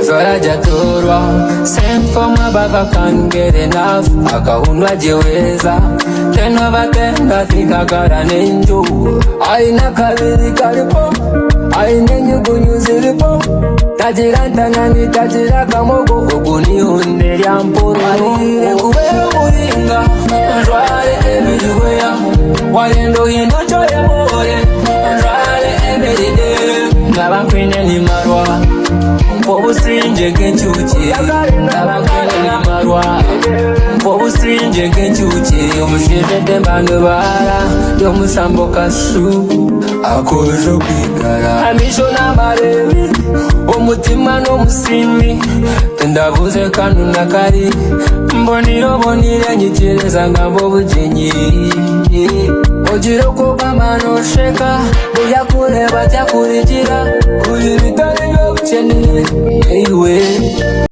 Zorajaturwa sent from above I can't get enough akaunwa jiweza tena batenda fika garanenjo aina kabiri karipo aina nyugunyu zilipo tajiranta nani tajira kamogo oguniunde lya mpuru kubera muringa njwale ebijuweya walendo hino choye more njwale eberide ngabankwine ni marwa Mpobusinje kenchuchi Nabakwene ni marwa Mpobusinje kenchuchi Omushirete mbanu bara Yomusambo kasu Akojo kwigara Amisho n'amarebi Omutima n'omusimi Tendabuze kanu nakari Mboniyo bonire nyitireza ngambo bujenyi Ojiro kugama nosheka Buya kureba tyakurijira Kuyibitari yo bucheneye Ewe